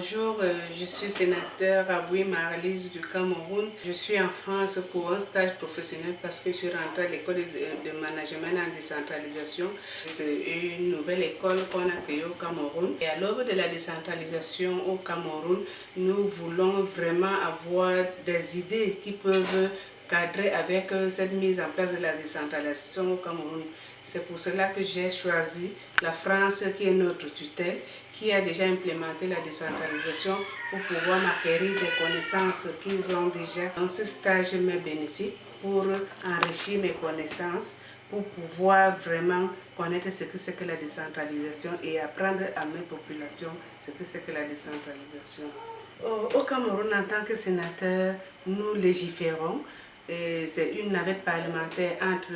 Bonjour, je suis sénateur Aboui Marlise du Cameroun. Je suis en France pour un stage professionnel parce que je suis rentrée à l'école de management en décentralisation. C'est une nouvelle école qu'on a créée au Cameroun. Et à l'aube de la décentralisation au Cameroun, nous voulons vraiment avoir des idées qui peuvent cadrer avec cette mise en place de la décentralisation au Cameroun. C'est pour cela que j'ai choisi la France qui est notre tutelle, qui a déjà implémenté la décentralisation pour pouvoir m'acquérir des connaissances qu'ils ont déjà. Dans ce stage m'est bénéfique pour enrichir mes connaissances, pour pouvoir vraiment connaître ce que c'est que la décentralisation et apprendre à mes populations ce que c'est que la décentralisation. Au Cameroun, en tant que sénateur, nous légiférons. C'est une navette parlementaire entre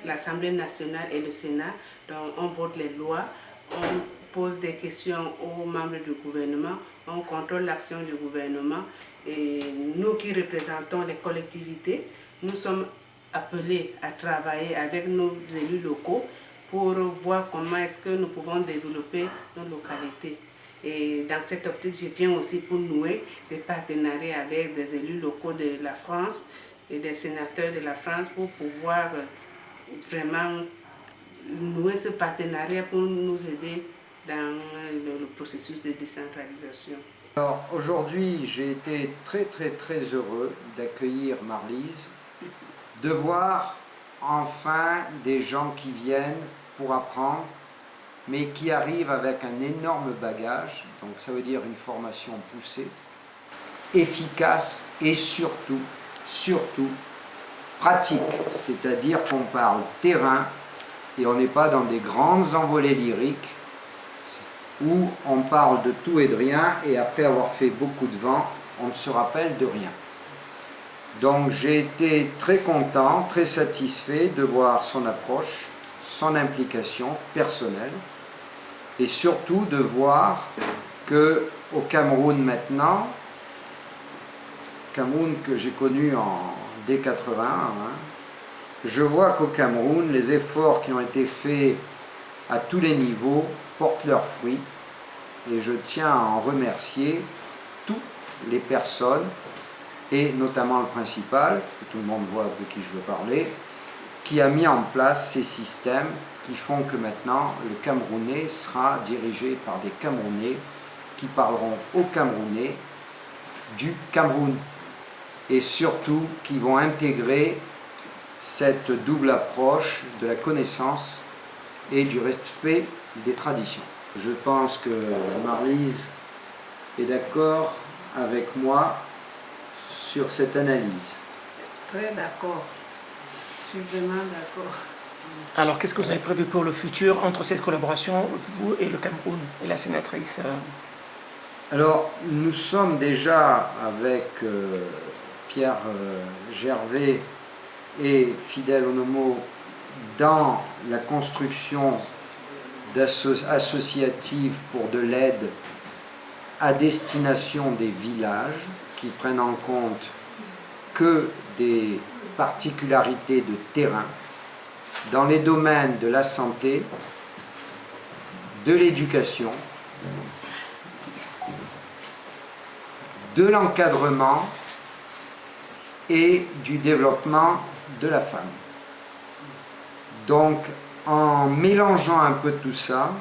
l'Assemblée nationale et le Sénat. Donc on vote les lois, on pose des questions aux membres du gouvernement, on contrôle l'action du gouvernement. Et nous qui représentons les collectivités, nous sommes appelés à travailler avec nos élus locaux pour voir comment est-ce que nous pouvons développer nos localités. Et dans cette optique, je viens aussi pour nouer des partenariats avec des élus locaux de la France et des sénateurs de la France pour pouvoir vraiment nouer ce partenariat pour nous aider dans le processus de décentralisation. Alors aujourd'hui, j'ai été très heureux d'accueillir Marlise, de voir enfin des gens qui viennent pour apprendre, mais qui arrivent avec un énorme bagage, donc ça veut dire une formation poussée, efficace et surtout pratique, c'est-à-dire qu'on parle terrain et on n'est pas dans des grandes envolées lyriques où on parle de tout et de rien et après avoir fait beaucoup de vent, on ne se rappelle de rien. Donc j'ai été très content, très satisfait de voir son approche, son implication personnelle et surtout de voir qu'au Cameroun maintenant, Cameroun que j'ai connu dès 80, je vois qu'au Cameroun, les efforts qui ont été faits à tous les niveaux portent leurs fruits et je tiens à en remercier toutes les personnes et notamment le principal, que tout le monde voit de qui je veux parler, qui a mis en place ces systèmes qui font que maintenant le Camerounais sera dirigé par des Camerounais qui parleront aux Camerounais du Cameroun et surtout qui vont intégrer cette double approche de la connaissance et du respect des traditions. Je pense que Marlise est d'accord avec moi sur cette analyse. Très d'accord. Je suis vraiment d'accord. Alors, qu'est-ce que vous avez prévu pour le futur entre cette collaboration, vous et le Cameroun, et la sénatrice Alors, nous sommes déjà avec Pierre Gervais et Fidèle Onomo dans la construction associatives pour de l'aide à destination des villages qui prennent en compte que des particularités de terrain dans les domaines de la santé, de l'éducation, de l'encadrement et du développement de la femme. Donc, en mélangeant un peu tout ça,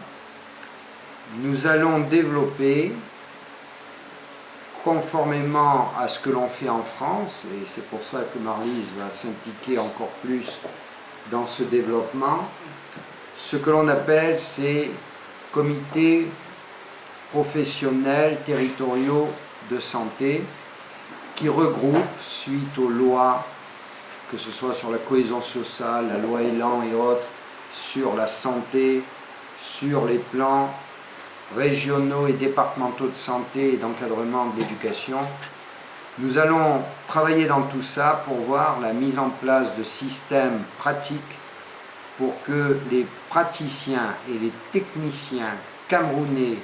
nous allons développer, conformément à ce que l'on fait en France, et c'est pour ça que Marlise va s'impliquer encore plus dans ce développement, ce que l'on appelle ces comités professionnels territoriaux de santé qui regroupent, suite aux lois, que ce soit sur la cohésion sociale, la loi Elan et autres, sur la santé, sur les plans régionaux et départementaux de santé et d'encadrement de l'éducation. Nous allons travailler dans tout ça pour voir la mise en place de systèmes pratiques pour que les praticiens et les techniciens camerounais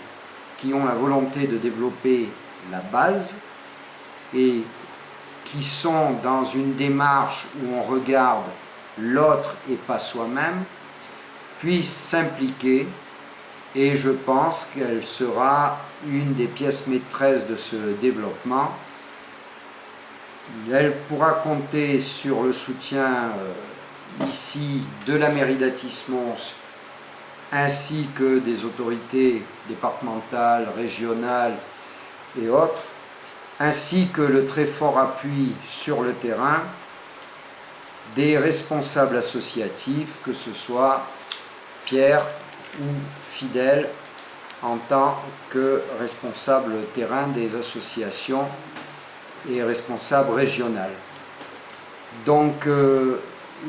qui ont la volonté de développer la base et qui sont dans une démarche où on regarde l'autre et pas soi-même, puissent s'impliquer et je pense qu'elle sera une des pièces maîtresses de ce développement. Elle pourra compter sur le soutien ici de la mairie d'Athis-Mons ainsi que des autorités départementales, régionales et autres, ainsi que le très fort appui sur le terrain des responsables associatifs, que ce soit Pierre ou Fidèle en tant que responsable terrain des associations et responsable régional. Donc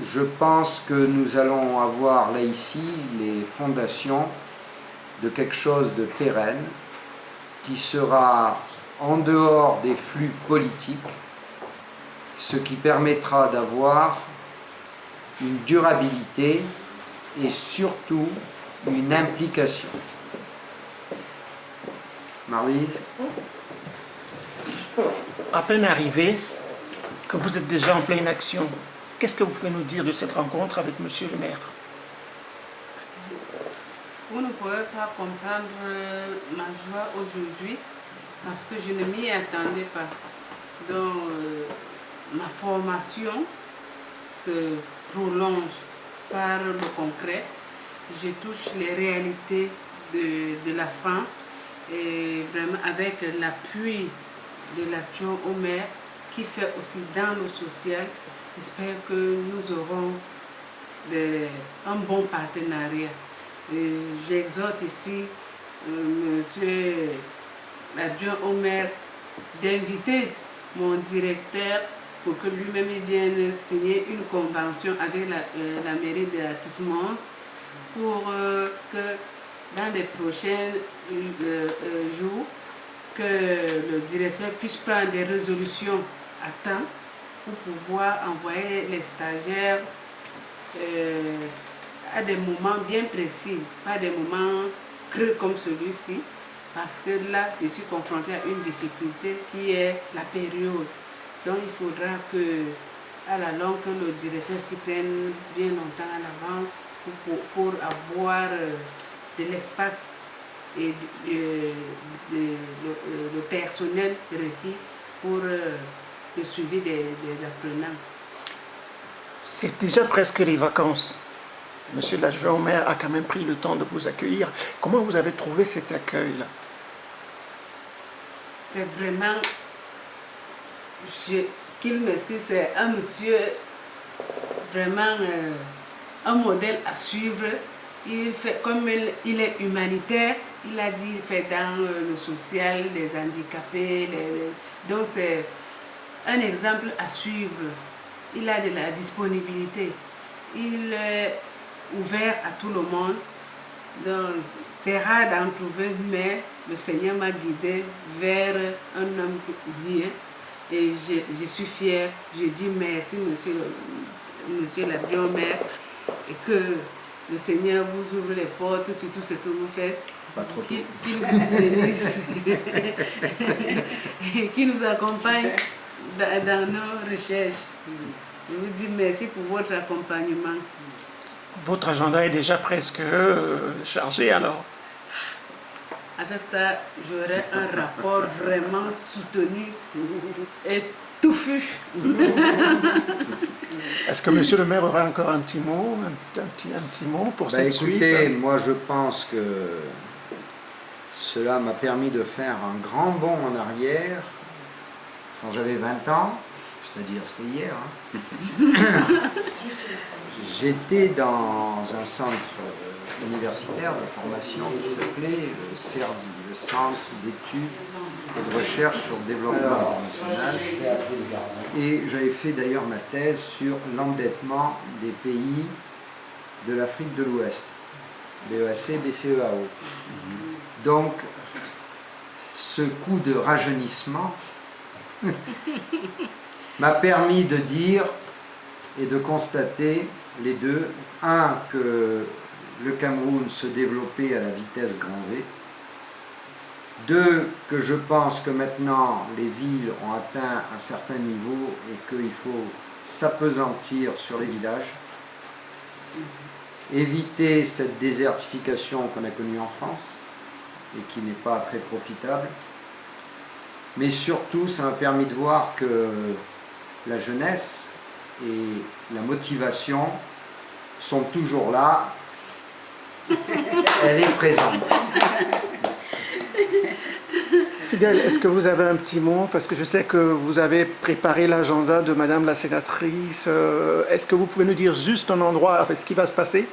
je pense que nous allons avoir là ici les fondations de quelque chose de pérenne qui sera en dehors des flux politiques, ce qui permettra d'avoir une durabilité et surtout une implication. Marlise? À peine arrivé, que vous êtes déjà en pleine action, qu'est-ce que vous pouvez nous dire de cette rencontre avec Monsieur le maire? Vous ne pouvez pas comprendre ma joie aujourd'hui parce que je ne m'y attendais pas. Donc, ma formation se prolonge par le concret. Je touche les réalités de la France et vraiment avec l'appui de l'adjoint au maire qui fait aussi dans le social. J'espère que nous aurons un bon partenariat. J'exhorte ici monsieur l'adjoint au maire d'inviter mon directeur pour que lui-même vienne signer une convention avec la mairie de Athis-Mons pour que dans les prochains jours, que le directeur puisse prendre des résolutions à temps pour pouvoir envoyer les stagiaires à des moments bien précis, pas des moments creux comme celui-ci, parce que là, je suis confrontée à une difficulté qui est la période. Donc il faudra que, à la longue, que le directeur s'y prenne bien longtemps à l'avance pour avoir de l'espace et le personnel requis pour le suivi des apprenants. C'est déjà presque les vacances. Monsieur l'adjoint au maire a quand même pris le temps de vous accueillir. Comment vous avez trouvé cet accueil-là? C'est vraiment, qu'il m'excuse, c'est un monsieur vraiment un modèle à suivre. Il fait, comme il est humanitaire, il a dit, il fait dans le social, les handicapés, donc c'est un exemple à suivre. Il a de la disponibilité, il est ouvert à tout le monde. Donc c'est rare d'en trouver, mais le Seigneur m'a guidé vers un homme bien et je suis fière. Je dis merci monsieur l'adjoint au maire et que le Seigneur vous ouvre les portes sur tout ce que vous faites. Pas trop tôt. Qu'il vous bénisse et qu'il nous accompagne dans nos recherches. Je vous dis merci pour votre accompagnement. Votre agenda est déjà presque chargé alors. Avec ça, j'aurai un rapport vraiment soutenu et touffu. Est-ce que monsieur le maire aura encore un petit mot, un petit mot pour cette suite? Écoutez, moi je pense que cela m'a permis de faire un grand bond en arrière quand j'avais 20 ans, c'est-à-dire c'était hier. J'étais dans un centre universitaire de formation qui s'appelait le CERDI, le Centre d'études et de recherche sur le développement international. Et j'avais fait d'ailleurs ma thèse sur l'endettement des pays de l'Afrique de l'Ouest, BEAC, BCEAO. Donc, ce coup de rajeunissement m'a permis de dire et de constater les deux. Un, que le Cameroun se développait à la vitesse grand V. Deux, que je pense que maintenant les villes ont atteint un certain niveau et qu'il faut s'appesantir sur les villages. éviter cette désertification qu'on a connue en France et qui n'est pas très profitable. Mais surtout, ça m'a permis de voir que la jeunesse et la motivation sont toujours là. Elle est présente. Fidèle, est-ce que vous avez un petit mot? Parce que je sais que vous avez préparé l'agenda de Madame la sénatrice. Est-ce que vous pouvez nous dire juste un endroit, enfin, ce qui va se passer?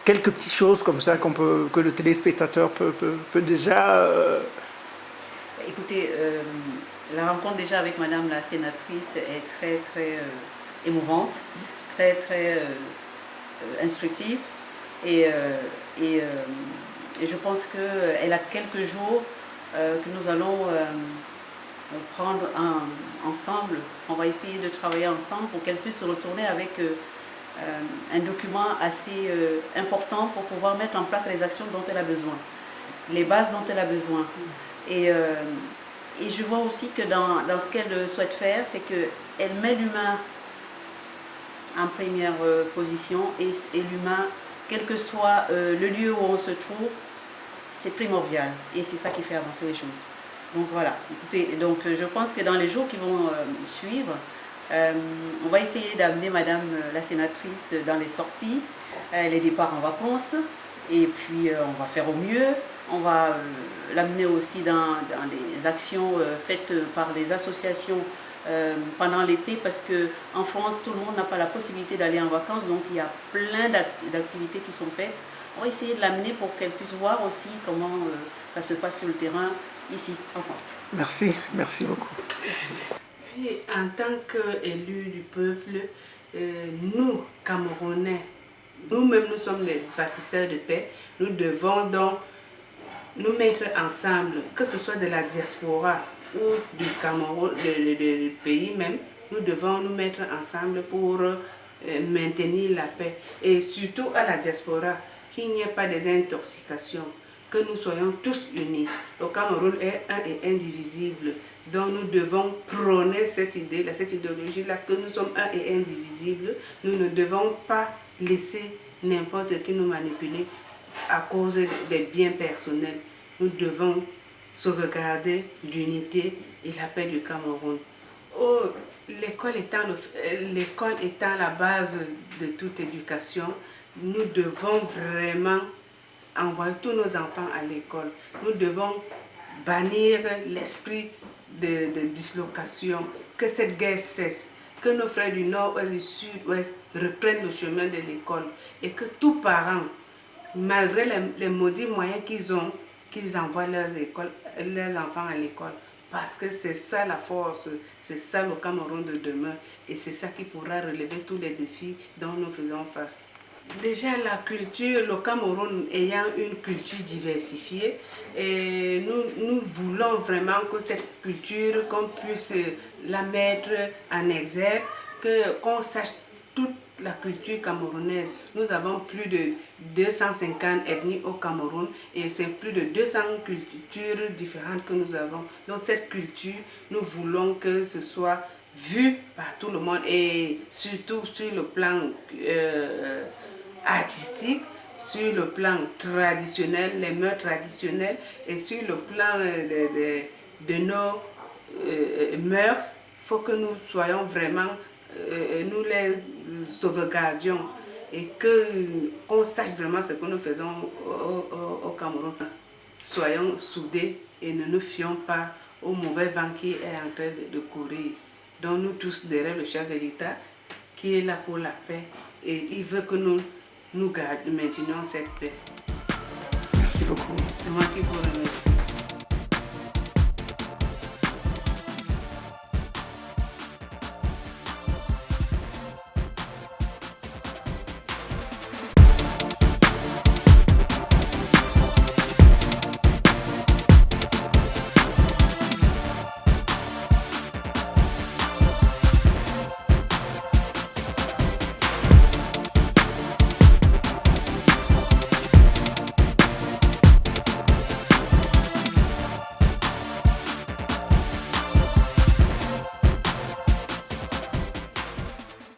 Quelques petites choses comme ça que le téléspectateur peut déjà... Écoutez, la rencontre déjà avec Madame la sénatrice est très très émouvante, très très instructive et je pense qu'elle a quelques jours que nous allons prendre ensemble. On va essayer de travailler ensemble pour qu'elle puisse se retourner avec un document assez important pour pouvoir mettre en place les actions dont elle a besoin, les bases dont elle a besoin. Et je vois aussi que dans ce qu'elle souhaite faire, c'est qu'elle met l'humain en première position et l'humain, quel que soit le lieu où on se trouve, c'est primordial et c'est ça qui fait avancer les choses. Donc voilà, écoutez, donc je pense que dans les jours qui vont suivre, on va essayer d'amener Madame la sénatrice dans les sorties, les départs en vacances, et puis on va faire au mieux. On va l'amener aussi dans des actions faites par les associations pendant l'été, parce qu'en France, tout le monde n'a pas la possibilité d'aller en vacances, donc il y a plein d'activités qui sont faites. On va essayer de l'amener pour qu'elle puisse voir aussi comment ça se passe sur le terrain ici, en France. Merci, merci beaucoup. Merci. Puis, en tant qu'élus du peuple, nous, Camerounais, nous-mêmes, nous sommes les bâtisseurs de paix. Nous devons donc nous mettre ensemble, que ce soit de la diaspora ou du Cameroun, du pays même, nous devons nous mettre ensemble pour maintenir la paix. Et surtout à la diaspora, qu'il n'y ait pas des intoxications, que nous soyons tous unis. Le Cameroun est un et indivisible. Donc nous devons prôner cette idée, cette idéologie-là, que nous sommes un et indivisible. Nous ne devons pas laisser n'importe qui nous manipuler à cause des biens personnels. Nous devons sauvegarder l'unité et la paix du Cameroun. Oh, l'école étant la base de toute éducation, nous devons vraiment envoyer tous nos enfants à l'école. Nous devons bannir l'esprit de dislocation, que cette guerre cesse, que nos frères du Nord, Ouest, du Sud-Ouest reprennent le chemin de l'école et que tous parents, malgré les maudits moyens qu'ils ont, qu'ils envoient leurs enfants à l'école. Parce que c'est ça la force, c'est ça le Cameroun de demain et c'est ça qui pourra relever tous les défis dont nous faisons face. Déjà la culture, le Cameroun ayant une culture diversifiée, et nous voulons vraiment que cette culture, qu'on puisse la mettre en exergue, qu'on sache toute la culture camerounaise. Nous avons plus de 250 ethnies au Cameroun et c'est plus de 200 cultures différentes que nous avons. Donc cette culture, nous voulons que ce soit vu par tout le monde et surtout sur le plan artistique, sur le plan traditionnel, les mœurs traditionnelles et sur le plan de nos mœurs. Il faut que nous soyons vraiment, nous les sauvegardions et qu'on sache vraiment ce que nous faisons au Cameroun. Soyons soudés et ne nous fions pas au mauvais vent qui est en train de courir. Donc nous tous derrière le chef de l'État qui est là pour la paix et il veut que nous maintenions cette paix. Merci beaucoup. C'est moi qui vous remercie.